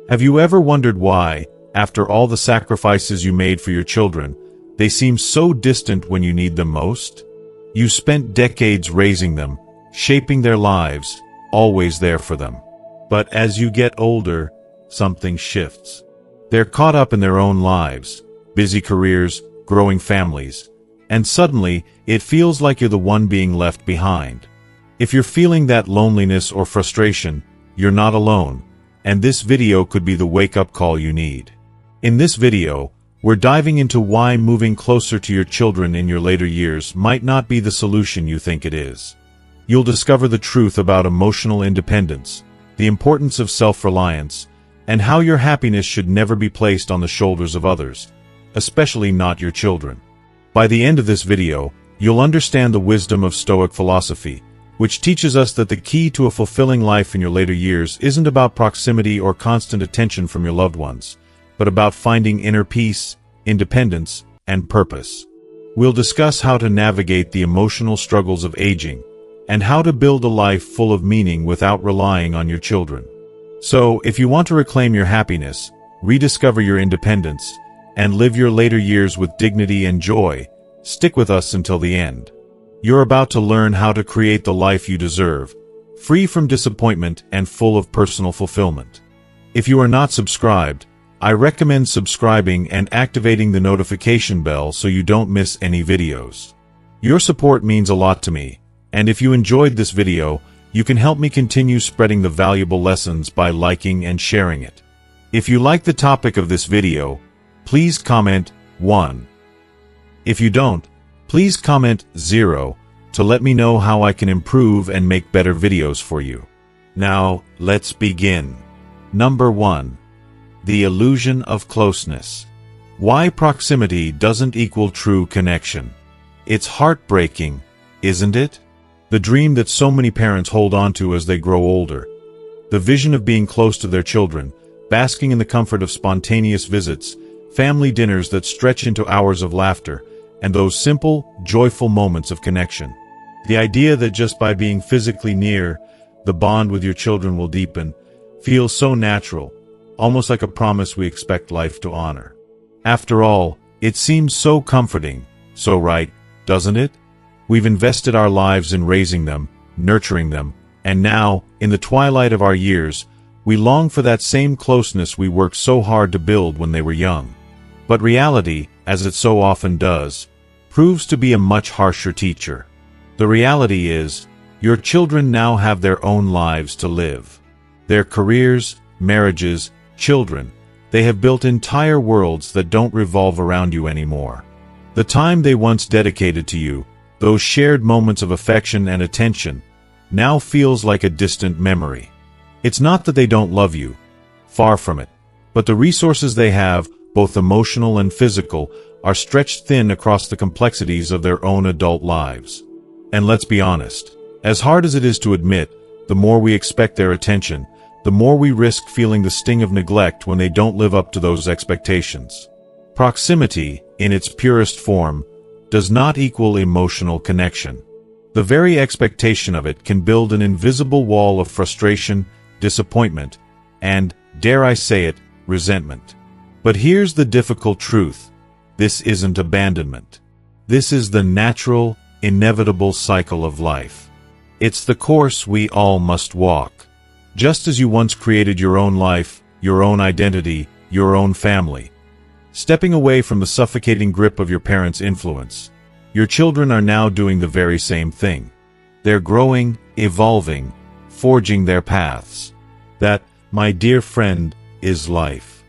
Have you ever wondered why, after all the sacrifices you made for your children, they seem so distant when you need them most? You spent decades raising them, shaping their lives, always there for them. But as you get older, something shifts. They're caught up in their own lives, busy careers, growing families, and suddenly it feels like you're the one being left behind. If you're feeling that loneliness or frustration, you're not alone, and this video could be the wake-up call you need. In this video, we're diving into why moving closer to your children in your later years might not be the solution you think it is. You'll discover the truth about emotional independence, the importance of self-reliance, and how your happiness should never be placed on the shoulders of others, especially not your children. By the end of this video, you'll understand the wisdom of Stoic philosophy, which teaches us that the key to a fulfilling life in your later years isn't about proximity or constant attention from your loved ones, but about finding inner peace, independence, and purpose. We'll discuss how to navigate the emotional struggles of aging, and how to build a life full of meaning without relying on your children. So, if you want to reclaim your happiness, rediscover your independence, and live your later years with dignity and joy, stick with us until the end. You're about to learn how to create the life you deserve, free from disappointment and full of personal fulfillment. If you are not subscribed, I recommend subscribing and activating the notification bell so you don't miss any videos. Your support means a lot to me, and if you enjoyed this video, you can help me continue spreading the valuable lessons by liking and sharing it. If you like the topic of this video, please comment 1. If you don't, please comment 0 to let me know how I can improve and make better videos for you. Now, let's begin. Number 1. The illusion of closeness. Why proximity doesn't equal true connection. It's heartbreaking, isn't it? The dream that so many parents hold on to as they grow older. The vision of being close to their children, basking in the comfort of spontaneous visits, family dinners that stretch into hours of laughter, and those simple, joyful moments of connection. The idea that just by being physically near, the bond with your children will deepen, feels so natural, almost like a promise we expect life to honor. After all, it seems so comforting, so right, doesn't it? We've invested our lives in raising them, nurturing them, and now, in the twilight of our years, we long for that same closeness we worked so hard to build when they were young. But reality, as it so often does, proves to be a much harsher teacher. The reality is, your children now have their own lives to live. Their careers, marriages, children, they have built entire worlds that don't revolve around you anymore. The time they once dedicated to you, those shared moments of affection and attention, now feels like a distant memory. It's not that they don't love you, far from it, but the resources they have, both emotional and physical, are stretched thin across the complexities of their own adult lives. And let's be honest, as hard as it is to admit, the more we expect their attention, the more we risk feeling the sting of neglect when they don't live up to those expectations. Proximity, in its purest form, does not equal emotional connection. The very expectation of it can build an invisible wall of frustration, disappointment, and, dare I say it, resentment. But here's the difficult truth. This isn't abandonment. This is the natural, inevitable cycle of life. It's the course we all must walk. Just as you once created your own life, your own identity, your own family. Stepping away from the suffocating grip of your parents' influence, your children are now doing the very same thing. They're growing, evolving, forging their paths. That, my dear friend, is life.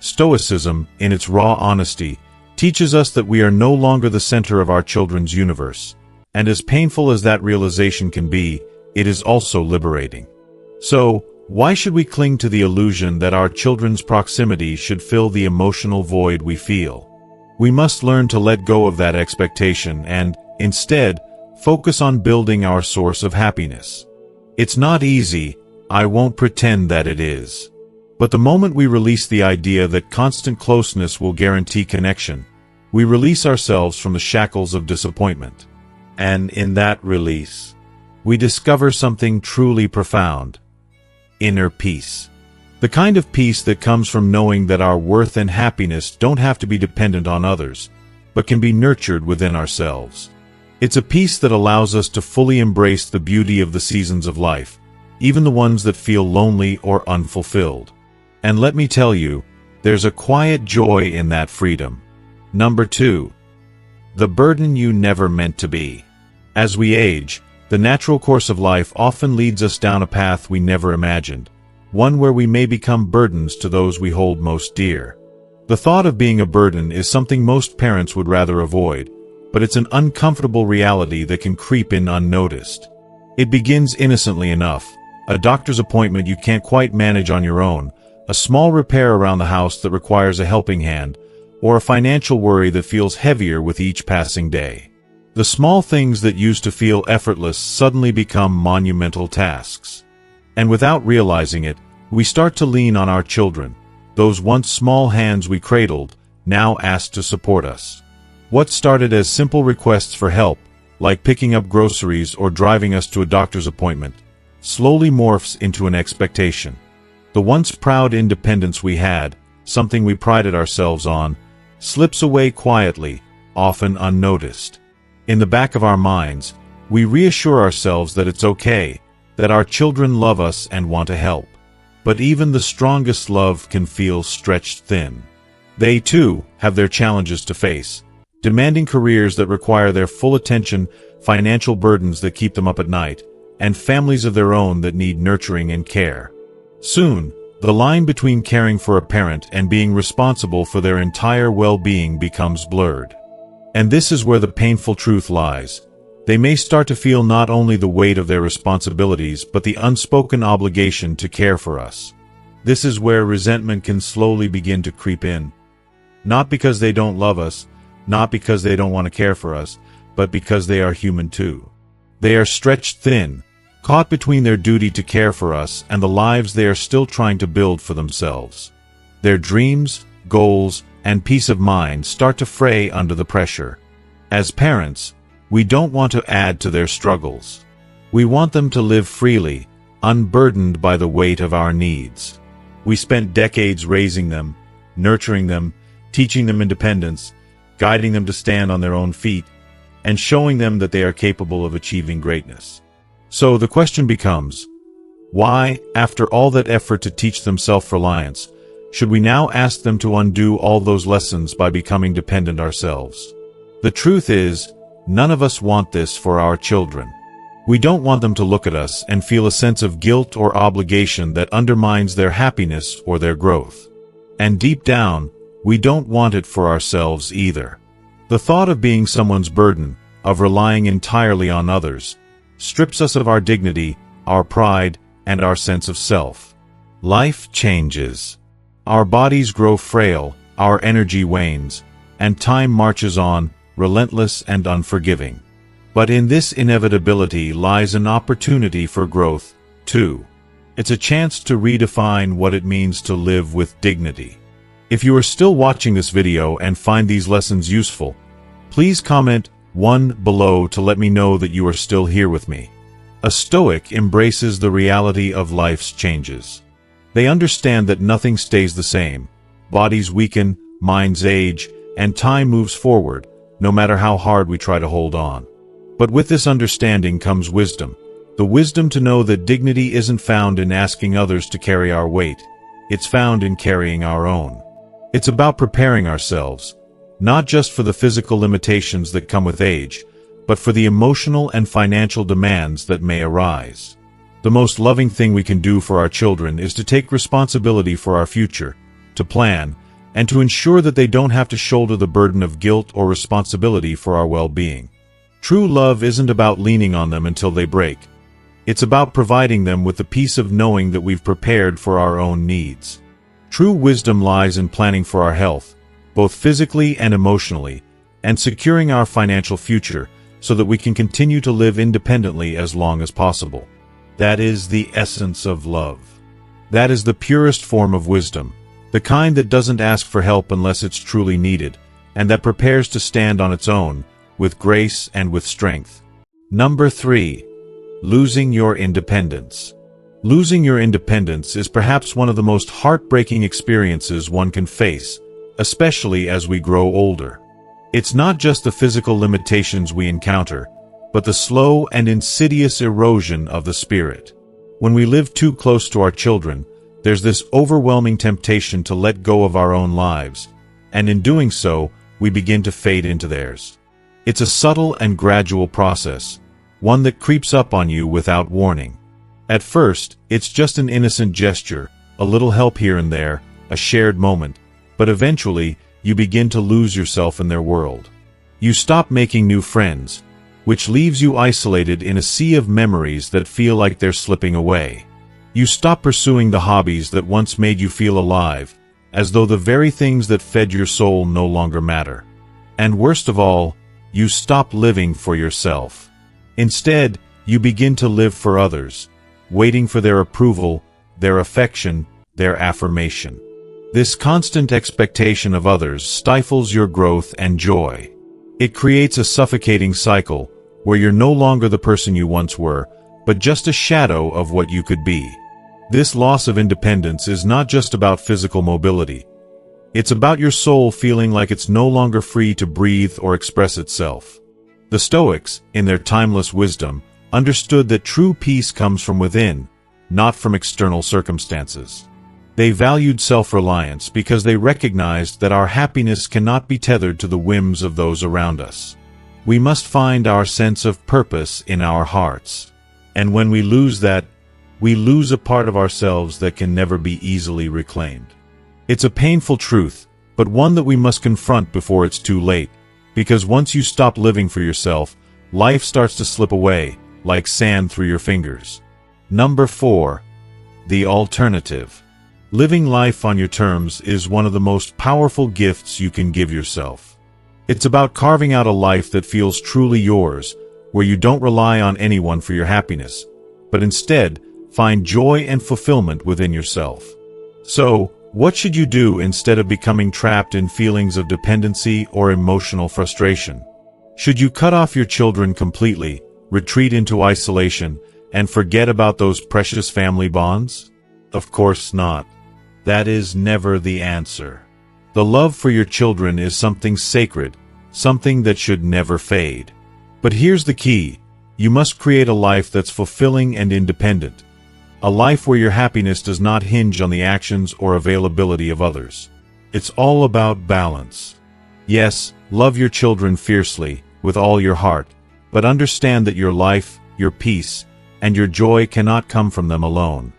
Stoicism, in its raw honesty, teaches us that we are no longer the center of our children's universe, and as painful as that realization can be, it is also liberating. So, why should we cling to the illusion that our children's proximity should fill the emotional void we feel? We must learn to let go of that expectation and, instead, focus on building our source of happiness. It's not easy, I won't pretend that it is. But the moment we release the idea that constant closeness will guarantee connection, we release ourselves from the shackles of disappointment. And in that release, we discover something truly profound: inner peace. The kind of peace that comes from knowing that our worth and happiness don't have to be dependent on others, but can be nurtured within ourselves. It's a peace that allows us to fully embrace the beauty of the seasons of life, even the ones that feel lonely or unfulfilled. And let me tell you, there's a quiet joy in that freedom. Number 2. The burden you never meant to be. As we age, the natural course of life often leads us down a path we never imagined, one where we may become burdens to those we hold most dear. The thought of being a burden is something most parents would rather avoid, but it's an uncomfortable reality that can creep in unnoticed. It begins innocently enough: a doctor's appointment you can't quite manage on your own, a small repair around the house that requires a helping hand, or a financial worry that feels heavier with each passing day. The small things that used to feel effortless suddenly become monumental tasks. And without realizing it, we start to lean on our children, those once small hands we cradled, now asked to support us. What started as simple requests for help, like picking up groceries or driving us to a doctor's appointment, slowly morphs into an expectation. The once proud independence we had, something we prided ourselves on, slips away quietly, often unnoticed. In the back of our minds, we reassure ourselves that it's okay, that our children love us and want to help. But even the strongest love can feel stretched thin. They, too, have their challenges to face, demanding careers that require their full attention, financial burdens that keep them up at night, and families of their own that need nurturing and care. Soon, the line between caring for a parent and being responsible for their entire well-being becomes blurred. And this is where the painful truth lies. They may start to feel not only the weight of their responsibilities but the unspoken obligation to care for us. This is where resentment can slowly begin to creep in. Not because they don't love us, not because they don't want to care for us, but because they are human too. They are stretched thin, caught between their duty to care for us and the lives they are still trying to build for themselves. Their dreams, goals, and peace of mind start to fray under the pressure. As parents, we don't want to add to their struggles. We want them to live freely, unburdened by the weight of our needs. We spent decades raising them, nurturing them, teaching them independence, guiding them to stand on their own feet, and showing them that they are capable of achieving greatness. So the question becomes, why, after all that effort to teach them self-reliance, should we now ask them to undo all those lessons by becoming dependent ourselves? The truth is, none of us want this for our children. We don't want them to look at us and feel a sense of guilt or obligation that undermines their happiness or their growth. And deep down, we don't want it for ourselves either. The thought of being someone's burden, of relying entirely on others, strips us of our dignity, our pride, and our sense of self. Life changes. Our bodies grow frail, our energy wanes, and time marches on, relentless and unforgiving. But in this inevitability lies an opportunity for growth, too. It's a chance to redefine what it means to live with dignity. If you are still watching this video and find these lessons useful, please comment 1 below to let me know that you are still here with me. A Stoic embraces the reality of life's changes. They understand that nothing stays the same. Bodies weaken, minds age, and time moves forward, no matter how hard we try to hold on. But with this understanding comes wisdom. The wisdom to know that dignity isn't found in asking others to carry our weight. It's found in carrying our own. It's about preparing ourselves, not just for the physical limitations that come with age, but for the emotional and financial demands that may arise. The most loving thing we can do for our children is to take responsibility for our future, to plan, and to ensure that they don't have to shoulder the burden of guilt or responsibility for our well-being. True love isn't about leaning on them until they break. It's about providing them with the peace of knowing that we've prepared for our own needs. True wisdom lies in planning for our health, both physically and emotionally, and securing our financial future so that we can continue to live independently as long as possible. That is the essence of love. That is the purest form of wisdom, the kind that doesn't ask for help unless it's truly needed, and that prepares to stand on its own, with grace and with strength. Number 3. Losing your independence. Losing your independence is perhaps one of the most heartbreaking experiences one can face, especially as we grow older. It's not just the physical limitations we encounter, but the slow and insidious erosion of the spirit. When we live too close to our children, there's this overwhelming temptation to let go of our own lives, and in doing so, we begin to fade into theirs. It's a subtle and gradual process, one that creeps up on you without warning. At first, it's just an innocent gesture, a little help here and there, a shared moment, but eventually, you begin to lose yourself in their world. You stop making new friends, which leaves you isolated in a sea of memories that feel like they're slipping away. You stop pursuing the hobbies that once made you feel alive, as though the very things that fed your soul no longer matter. And worst of all, you stop living for yourself. Instead, you begin to live for others, waiting for their approval, their affection, their affirmation. This constant expectation of others stifles your growth and joy. It creates a suffocating cycle, where you're no longer the person you once were, but just a shadow of what you could be. This loss of independence is not just about physical mobility. It's about your soul feeling like it's no longer free to breathe or express itself. The Stoics, in their timeless wisdom, understood that true peace comes from within, not from external circumstances. They valued self-reliance because they recognized that our happiness cannot be tethered to the whims of those around us. We must find our sense of purpose in our hearts. And when we lose that, we lose a part of ourselves that can never be easily reclaimed. It's a painful truth, but one that we must confront before it's too late, because once you stop living for yourself, life starts to slip away, like sand through your fingers. Number 4. The alternative. Living life on your terms is one of the most powerful gifts you can give yourself. It's about carving out a life that feels truly yours, where you don't rely on anyone for your happiness, but instead find joy and fulfillment within yourself. So, what should you do instead of becoming trapped in feelings of dependency or emotional frustration? Should you cut off your children completely, retreat into isolation, and forget about those precious family bonds? Of course not. That is never the answer. The love for your children is something sacred, something that should never fade. But here's the key. You must create a life that's fulfilling and independent. A life where your happiness does not hinge on the actions or availability of others. It's all about balance. Yes, love your children fiercely, with all your heart, but understand that your life, your peace, and your joy cannot come from them alone.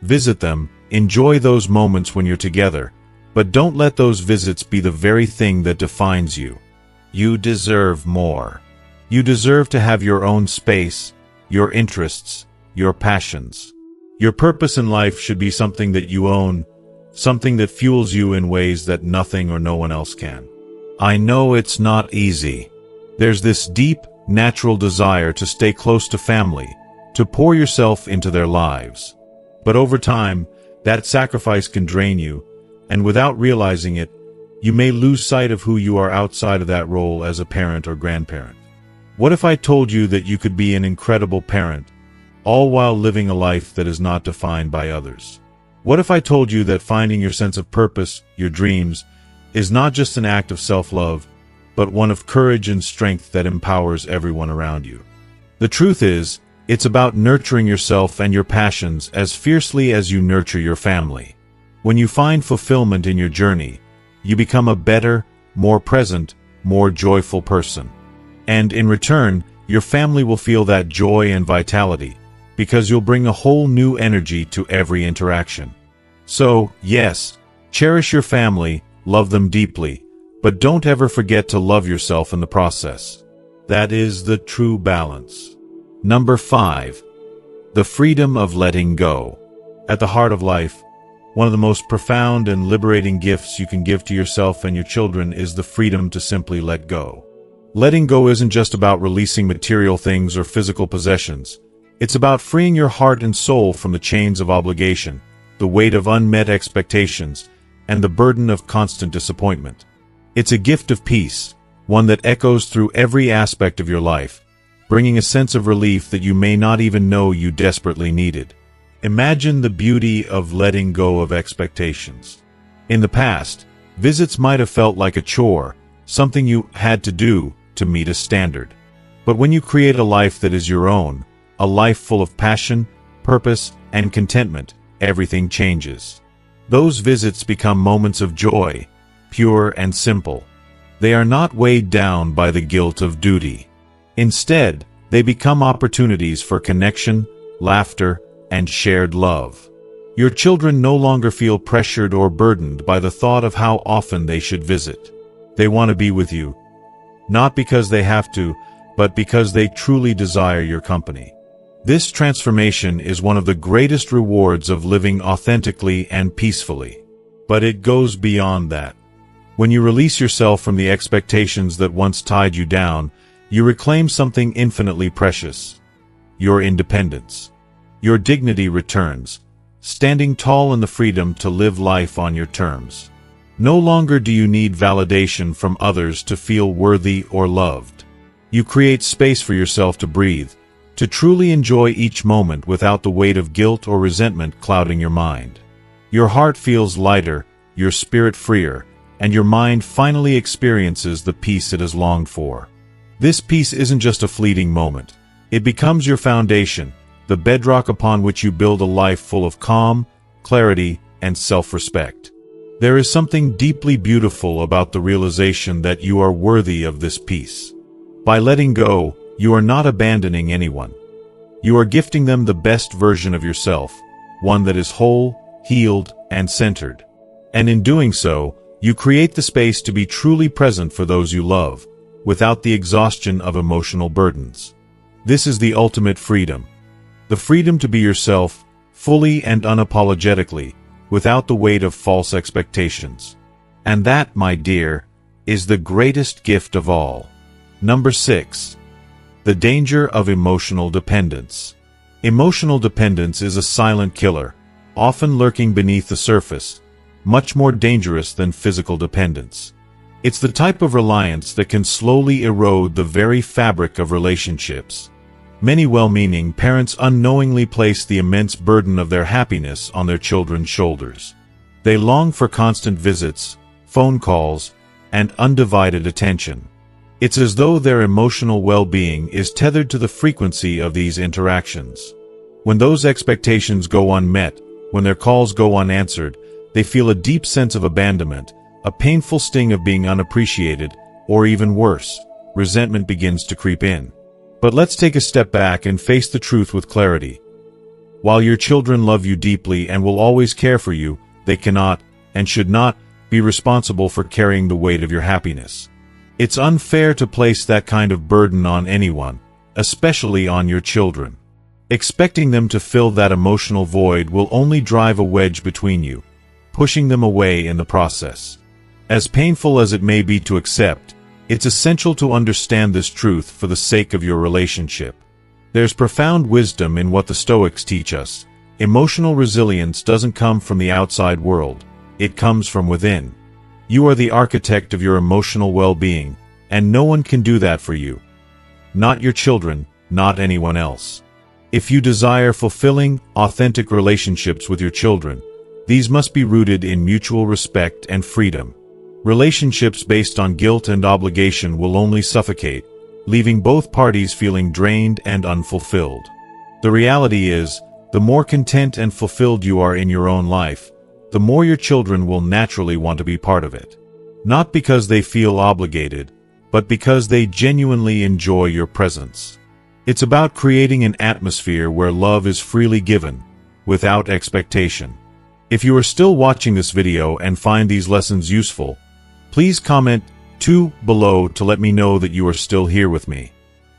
Visit them, enjoy those moments when you're together, but don't let those visits be the very thing that defines you. You deserve more. You deserve to have your own space, your interests, your passions. Your purpose in life should be something that you own, something that fuels you in ways that nothing or no one else can. I know it's not easy. There's this deep, natural desire to stay close to family, to pour yourself into their lives. But over time, that sacrifice can drain you, and without realizing it, you may lose sight of who you are outside of that role as a parent or grandparent. What if I told you that you could be an incredible parent, all while living a life that is not defined by others? What if I told you that finding your sense of purpose, your dreams, is not just an act of self-love, but one of courage and strength that empowers everyone around you? The truth is, it's about nurturing yourself and your passions as fiercely as you nurture your family. When you find fulfillment in your journey, you become a better, more present, more joyful person. And in return, your family will feel that joy and vitality, because you'll bring a whole new energy to every interaction. So, yes, cherish your family, love them deeply, but don't ever forget to love yourself in the process. That is the true balance. Number 5. The freedom of letting go. At the heart of life, one of the most profound and liberating gifts you can give to yourself and your children is the freedom to simply let go. Letting go isn't just about releasing material things or physical possessions. It's about freeing your heart and soul from the chains of obligation, the weight of unmet expectations, and the burden of constant disappointment. It's a gift of peace, one that echoes through every aspect of your life, bringing a sense of relief that you may not even know you desperately needed. Imagine the beauty of letting go of expectations. In the past, visits might have felt like a chore, something you had to do to meet a standard. But when you create a life that is your own, a life full of passion, purpose, and contentment, everything changes. Those visits become moments of joy, pure and simple. They are not weighed down by the guilt of duty. Instead, they become opportunities for connection, laughter, and shared love. Your children no longer feel pressured or burdened by the thought of how often they should visit. They want to be with you, not because they have to, but because they truly desire your company. This transformation is one of the greatest rewards of living authentically and peacefully. But it goes beyond that. When you release yourself from the expectations that once tied you down, you reclaim something infinitely precious: your independence. Your dignity returns, standing tall in the freedom to live life on your terms. No longer do you need validation from others to feel worthy or loved. You create space for yourself to breathe, to truly enjoy each moment without the weight of guilt or resentment clouding your mind. Your heart feels lighter, your spirit freer, and your mind finally experiences the peace it has longed for. This peace isn't just a fleeting moment. It becomes your foundation, the bedrock upon which you build a life full of calm, clarity, and self-respect. There is something deeply beautiful about the realization that you are worthy of this peace. By letting go, you are not abandoning anyone. You are gifting them the best version of yourself, one that is whole, healed, and centered. And in doing so, you create the space to be truly present for those you love, without the exhaustion of emotional burdens. This is the ultimate freedom. The freedom to be yourself, fully and unapologetically, without the weight of false expectations. And that, my dear, is the greatest gift of all. Number 6. The danger of emotional dependence. Emotional dependence is a silent killer, often lurking beneath the surface, much more dangerous than physical dependence. It's the type of reliance that can slowly erode the very fabric of relationships. Many well-meaning parents unknowingly place the immense burden of their happiness on their children's shoulders. They long for constant visits, phone calls, and undivided attention. It's as though their emotional well-being is tethered to the frequency of these interactions. When those expectations go unmet, when their calls go unanswered, they feel a deep sense of abandonment, a painful sting of being unappreciated, or even worse, resentment begins to creep in. But let's take a step back and face the truth with clarity. While your children love you deeply and will always care for you, they cannot, and should not, be responsible for carrying the weight of your happiness. It's unfair to place that kind of burden on anyone, especially on your children. Expecting them to fill that emotional void will only drive a wedge between you, pushing them away in the process. As painful as it may be to accept, it's essential to understand this truth for the sake of your relationship. There's profound wisdom in what the Stoics teach us. Emotional resilience doesn't come from the outside world, it comes from within. You are the architect of your emotional well-being, and no one can do that for you. Not your children, not anyone else. If you desire fulfilling, authentic relationships with your children, these must be rooted in mutual respect and freedom. Relationships based on guilt and obligation will only suffocate, leaving both parties feeling drained and unfulfilled. The reality is, the more content and fulfilled you are in your own life, the more your children will naturally want to be part of it. Not because they feel obligated, but because they genuinely enjoy your presence. It's about creating an atmosphere where love is freely given, without expectation. If you are still watching this video and find these lessons useful, please comment 2 below to let me know that you are still here with me.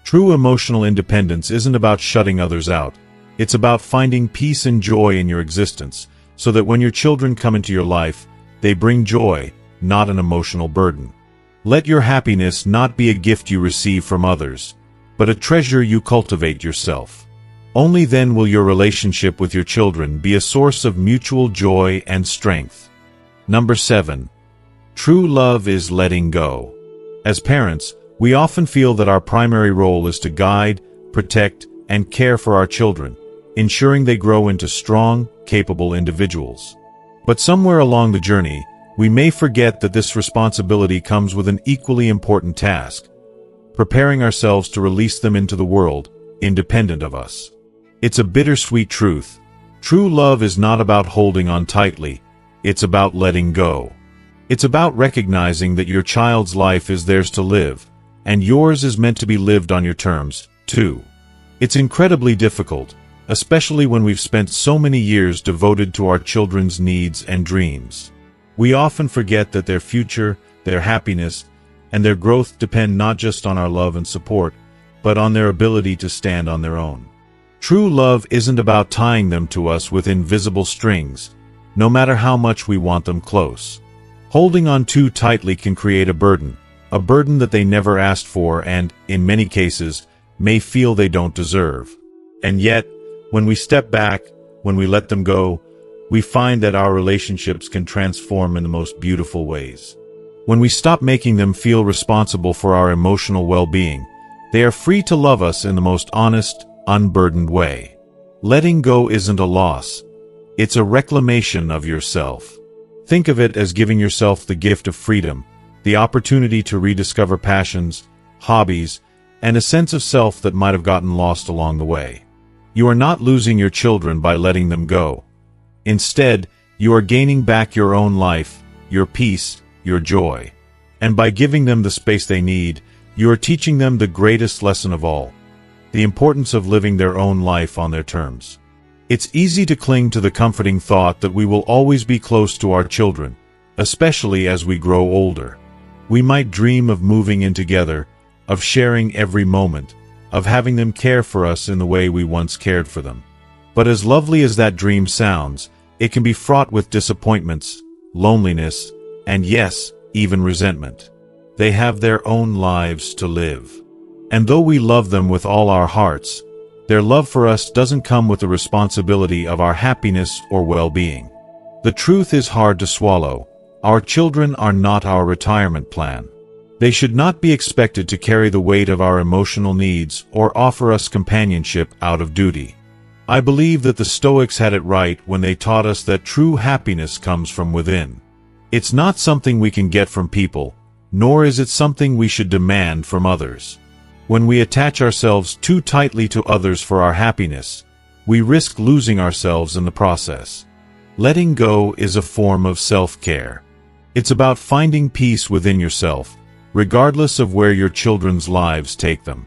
True emotional independence isn't about shutting others out. It's about finding peace and joy in your existence, so that when your children come into your life, they bring joy, not an emotional burden. Let your happiness not be a gift you receive from others, but a treasure you cultivate yourself. Only then will your relationship with your children be a source of mutual joy and strength. Number 7. True love is letting go. As parents, we often feel that our primary role is to guide, protect, and care for our children, ensuring they grow into strong, capable individuals. But somewhere along the journey, we may forget that this responsibility comes with an equally important task: preparing ourselves to release them into the world, independent of us. It's a bittersweet truth. True love is not about holding on tightly, it's about letting go. It's about recognizing that your child's life is theirs to live, and yours is meant to be lived on your terms, too. It's incredibly difficult, especially when we've spent so many years devoted to our children's needs and dreams. We often forget that their future, their happiness, and their growth depend not just on our love and support, but on their ability to stand on their own. True love isn't about tying them to us with invisible strings, no matter how much we want them close. Holding on too tightly can create a burden that they never asked for and, in many cases, may feel they don't deserve. And yet, when we step back, when we let them go, we find that our relationships can transform in the most beautiful ways. When we stop making them feel responsible for our emotional well-being, they are free to love us in the most honest, unburdened way. Letting go isn't a loss. It's a reclamation of yourself. Think of it as giving yourself the gift of freedom, the opportunity to rediscover passions, hobbies, and a sense of self that might have gotten lost along the way. You are not losing your children by letting them go. Instead, you are gaining back your own life, your peace, your joy. And by giving them the space they need, you are teaching them the greatest lesson of all: the importance of living their own life on their terms. It's easy to cling to the comforting thought that we will always be close to our children, especially as we grow older. We might dream of moving in together, of sharing every moment, of having them care for us in the way we once cared for them. But as lovely as that dream sounds, it can be fraught with disappointments, loneliness, and yes, even resentment. They have their own lives to live. And though we love them with all our hearts, their love for us doesn't come with the responsibility of our happiness or well-being. The truth is hard to swallow. Our children are not our retirement plan. They should not be expected to carry the weight of our emotional needs or offer us companionship out of duty. I believe that the Stoics had it right when they taught us that true happiness comes from within. It's not something we can get from people, nor is it something we should demand from others. When we attach ourselves too tightly to others for our happiness, we risk losing ourselves in the process. Letting go is a form of self-care. It's about finding peace within yourself, regardless of where your children's lives take them.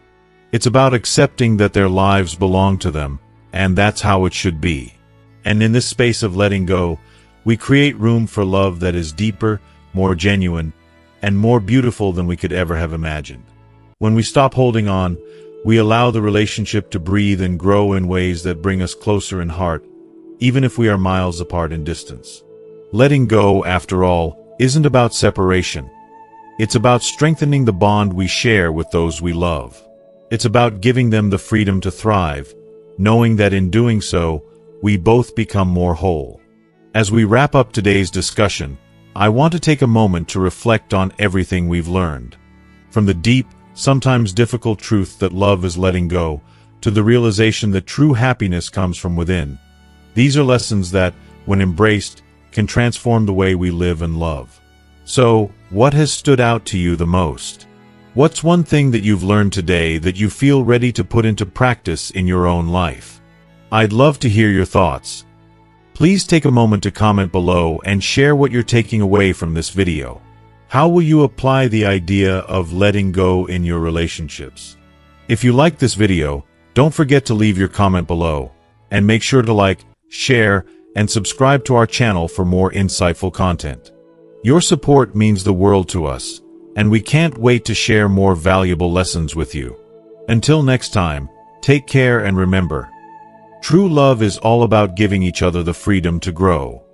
It's about accepting that their lives belong to them, and that's how it should be. And in this space of letting go, we create room for love that is deeper, more genuine, and more beautiful than we could ever have imagined. When we stop holding on, we allow the relationship to breathe and grow in ways that bring us closer in heart, even if we are miles apart in distance. Letting go, after all, isn't about separation. It's about strengthening the bond we share with those we love. It's about giving them the freedom to thrive, knowing that in doing so, we both become more whole. As we wrap up today's discussion, I want to take a moment to reflect on everything we've learned. From the deep, sometimes difficult truth that love is letting go, to the realization that true happiness comes from within. These are lessons that, when embraced, can transform the way we live and love. So, what has stood out to you the most? What's one thing that you've learned today that you feel ready to put into practice in your own life? I'd love to hear your thoughts. Please take a moment to comment below and share what you're taking away from this video. How will you apply the idea of letting go in your relationships? If you liked this video, don't forget to leave your comment below, and make sure to like, share, and subscribe to our channel for more insightful content. Your support means the world to us, and we can't wait to share more valuable lessons with you. Until next time, take care and remember, true love is all about giving each other the freedom to grow.